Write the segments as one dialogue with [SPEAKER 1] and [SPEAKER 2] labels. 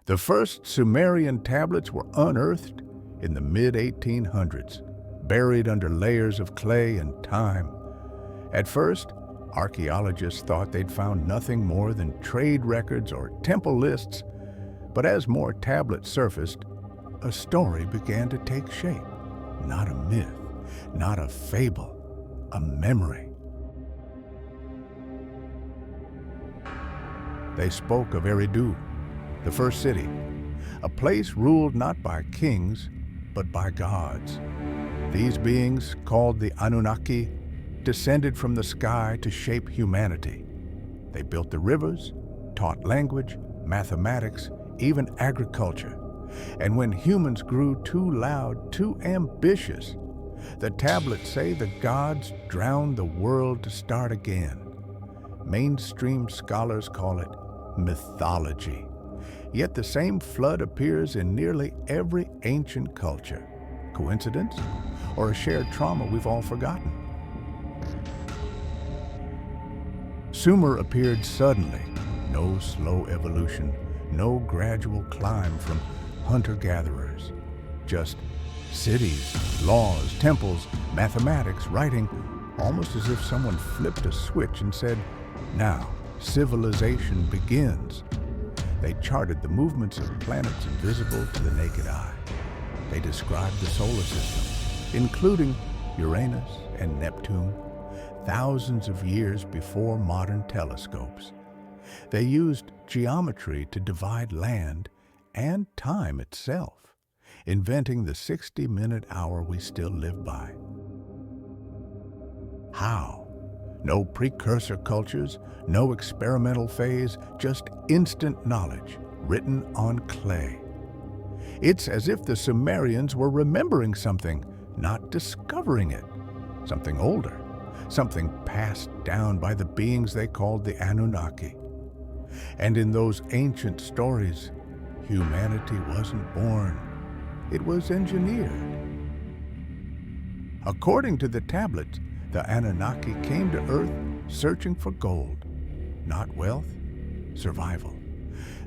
[SPEAKER 1] The first Sumerian tablets were unearthed in the mid-1800s, buried under layers of clay and time. At first, archaeologists thought they'd found nothing more than trade records or temple lists, but as more tablets surfaced, a story began to take shape. Not a myth, not a fable, a memory. They spoke of Eridu, the first city, a place ruled not by kings, but by gods. These beings, called the Anunnaki, descended from the sky to shape humanity. They built the rivers, taught language, mathematics, even agriculture. And when humans grew too loud, too ambitious, the tablets say the gods drowned the world to start again. Mainstream scholars call it mythology. Yet the same flood appears in nearly every ancient culture. Coincidence? Or a shared trauma we've all forgotten? Sumer appeared suddenly. No slow evolution, no gradual climb from hunter-gatherers. Just cities, laws, temples, mathematics, writing, almost as if someone flipped a switch and said, "Now, civilization begins." They charted the movements of planets invisible to the naked eye. They described the solar system, including Uranus and Neptune, thousands of years before modern telescopes. They used geometry to divide land and time itself, inventing the 60-minute hour we still live by. How? No precursor cultures, no experimental phase, just instant knowledge written on clay. It's as if the Sumerians were remembering something, not discovering it. Something older, something passed down by the beings they called the Anunnaki. And in those ancient stories, humanity wasn't born, it was engineered. According to the tablets, the Anunnaki came to Earth searching for gold, not wealth, survival.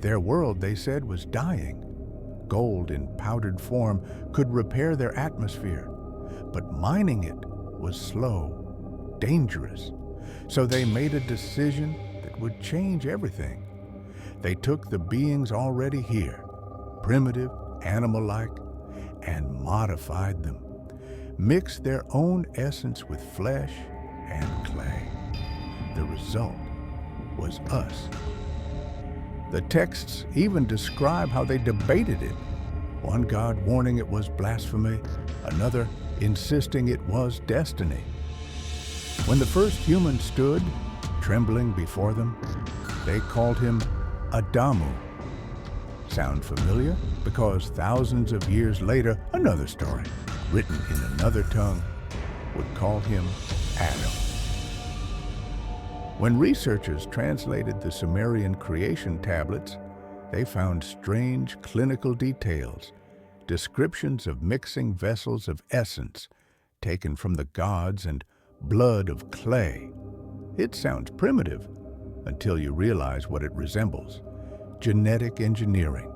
[SPEAKER 1] Their world, they said, was dying. Gold in powdered form could repair their atmosphere, but mining it was slow, dangerous. So they made a decision that would change everything. They took the beings already here, primitive, animal-like, and modified them. Mixed their own essence with flesh and clay. The result was us. The texts even describe how they debated it. One god warning it was blasphemy, another insisting it was destiny. When the first human stood, trembling before them, they called him Adamu. Sound familiar? Because thousands of years later, another story, written in another tongue, would call him Adam. When researchers translated the Sumerian creation tablets, they found strange clinical details, descriptions of mixing vessels of essence taken from the gods and blood of clay. It sounds primitive until you realize what it resembles: genetic engineering.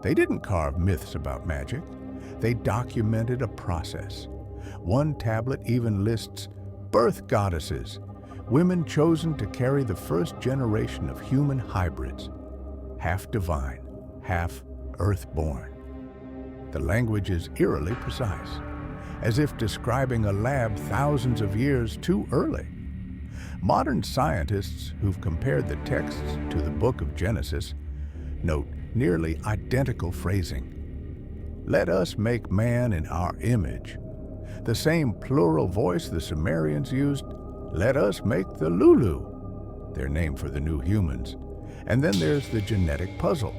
[SPEAKER 1] They didn't carve myths about magic. They documented a process. One tablet even lists birth goddesses, women chosen to carry the first generation of human hybrids, half divine, half earth-born. The language is eerily precise, as if describing a lab thousands of years too early. Modern scientists who've compared the texts to the book of Genesis note nearly identical phrasing. Let us make man in our image. The same plural voice the Sumerians used, let us make the Lulu, their name for the new humans. And then there's the genetic puzzle.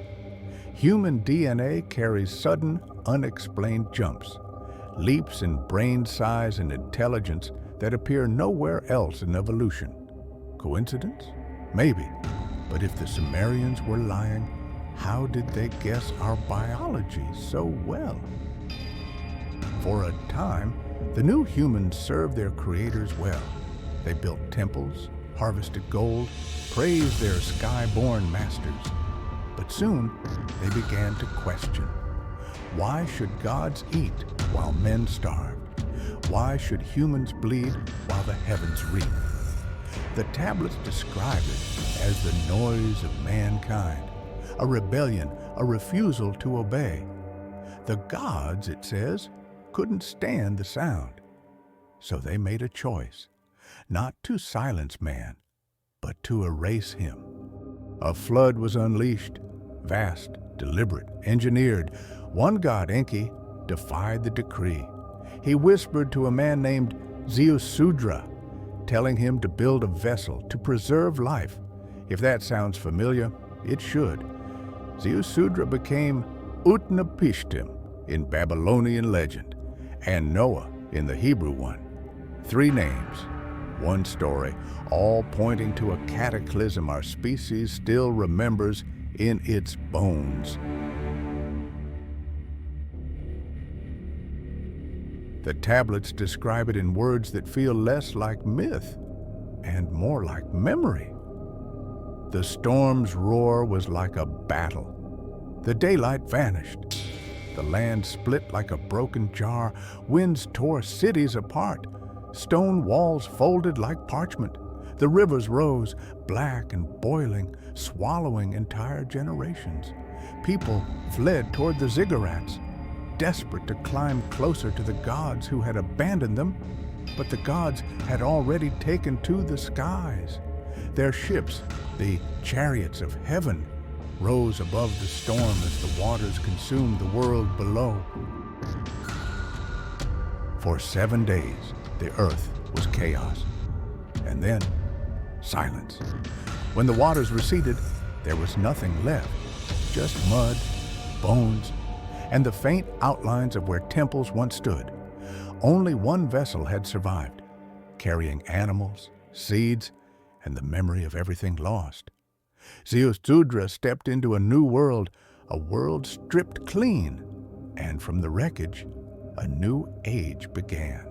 [SPEAKER 1] Human DNA carries sudden, unexplained jumps, leaps in brain size and intelligence that appear nowhere else in evolution. Coincidence? Maybe. But if the Sumerians were lying, how did they guess our biology so well? For a time, the new humans served their creators well. They built temples, harvested gold, praised their sky-born masters. But soon they began to question. Why should gods eat while men starved? Why should humans bleed while the heavens reap? The tablets describe it as the noise of mankind, a rebellion, a refusal to obey. The gods, it says, couldn't stand the sound. So they made a choice, not to silence man, but to erase him. A flood was unleashed, vast, deliberate, engineered. One god, Enki, defied the decree. He whispered to a man named Ziusudra, telling him to build a vessel to preserve life. If that sounds familiar, it should. Ziusudra became Utnapishtim in Babylonian legend, and Noah in the Hebrew one. 3 names, one story, all pointing to a cataclysm our species still remembers in its bones. The tablets describe it in words that feel less like myth and more like memory. The storm's roar was like a battle. The daylight vanished. The land split like a broken jar. Winds tore cities apart. Stone walls folded like parchment. The rivers rose, black and boiling, swallowing entire generations. People fled toward the ziggurats, desperate to climb closer to the gods who had abandoned them, but the gods had already taken to the skies. Their ships, the chariots of heaven, rose above the storm as the waters consumed the world below. For 7 days, the earth was chaos, and then silence. When the waters receded, there was nothing left, just mud, bones, and the faint outlines of where temples once stood. Only one vessel had survived, carrying animals, seeds, and the memory of everything lost. Ziusudra stepped into a new world, a world stripped clean, and from the wreckage, a new age began.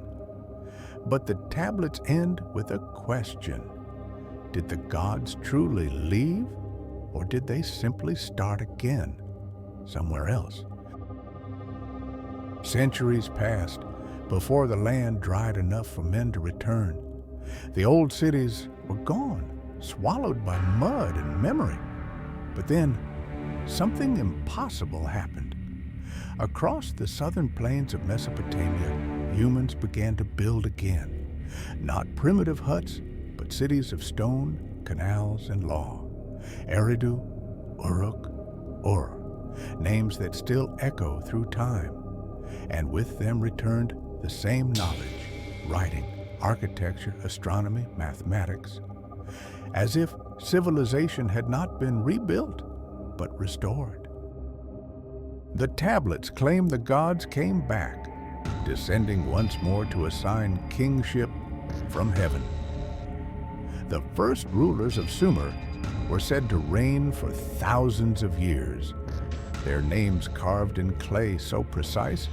[SPEAKER 1] But the tablets end with a question. Did the gods truly leave, or did they simply start again, somewhere else? Centuries passed before the land dried enough for men to return. The old cities were gone, swallowed by mud and memory. But then, something impossible happened. Across the southern plains of Mesopotamia, humans began to build again. Not primitive huts, but cities of stone, canals, and law. Eridu, Uruk, Ur, names that still echo through time. And with them returned the same knowledge, writing, architecture, astronomy, mathematics, as if civilization had not been rebuilt, but restored. The tablets claim the gods came back, descending once more to assign kingship from heaven. The first rulers of Sumer were said to reign for thousands of years. Their names carved in clay so precise,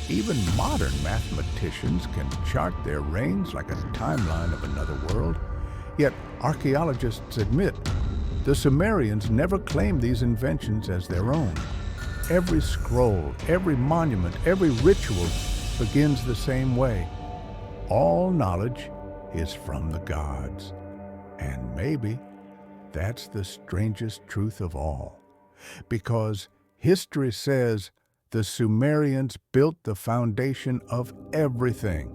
[SPEAKER 1] even modern mathematicians can chart their reigns like a timeline of another world. Yet archaeologists admit the Sumerians never claimed these inventions as their own. Every scroll, every monument, every ritual begins the same way. All knowledge is from the gods. And maybe that's the strangest truth of all. Because history says the Sumerians built the foundation of everything,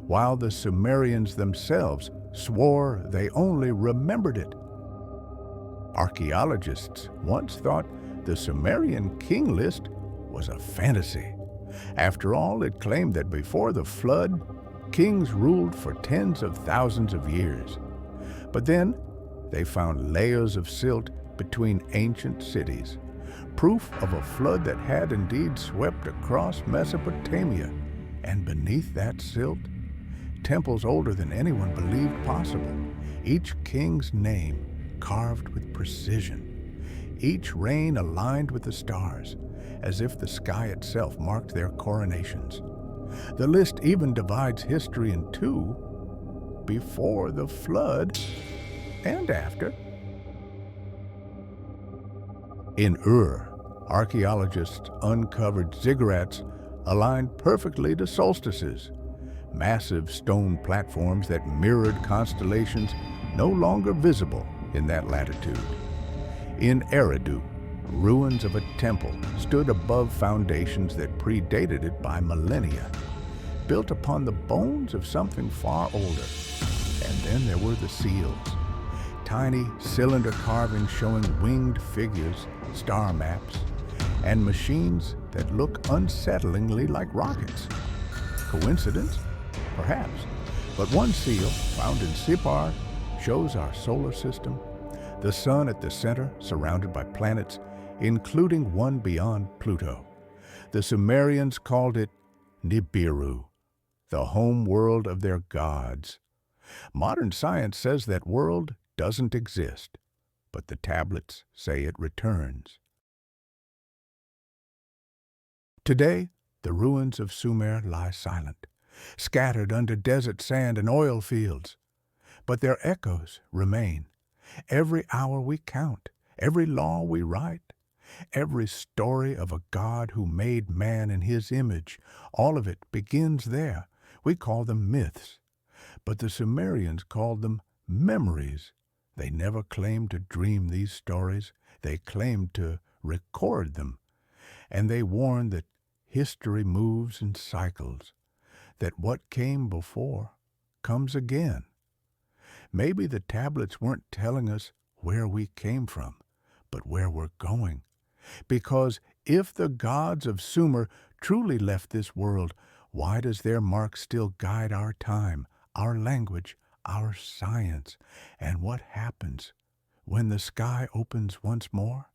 [SPEAKER 1] while the Sumerians themselves swore they only remembered it. Archaeologists once thought the Sumerian king list was a fantasy. After all, it claimed that before the flood, kings ruled for tens of thousands of years. But then they found layers of silt between ancient cities, proof of a flood that had indeed swept across Mesopotamia. And beneath that silt, temples older than anyone believed possible, each king's name carved with precision, each reign aligned with the stars, as if the sky itself marked their coronations. The list even divides history in two: before the flood and after. In Ur, archaeologists uncovered ziggurats aligned perfectly to solstices, massive stone platforms that mirrored constellations no longer visible in that latitude. In Eridu, ruins of a temple stood above foundations that predated it by millennia, built upon the bones of something far older. And then there were the seals, tiny cylinder carvings showing winged figures, star maps, and machines that look unsettlingly like rockets. Coincidence? Perhaps. But one seal, found in Sipar, shows our solar system, the sun at the center, surrounded by planets, including one beyond Pluto. The Sumerians called it Nibiru, the home world of their gods. Modern science says that world doesn't exist, but the tablets say it returns. Today, the ruins of Sumer lie silent, scattered under desert sand and oil fields. But their echoes remain. Every hour we count, every law we write, every story of a God who made man in his image, all of it begins there. We call them myths, but the Sumerians called them memories. They never claimed to dream these stories. They claimed to record them. And they warned that history moves in cycles, that what came before comes again. Maybe the tablets weren't telling us where we came from, but where we're going. Because if the gods of Sumer truly left this world, why does their mark still guide our time, our language, our science? And what happens when the sky opens once more?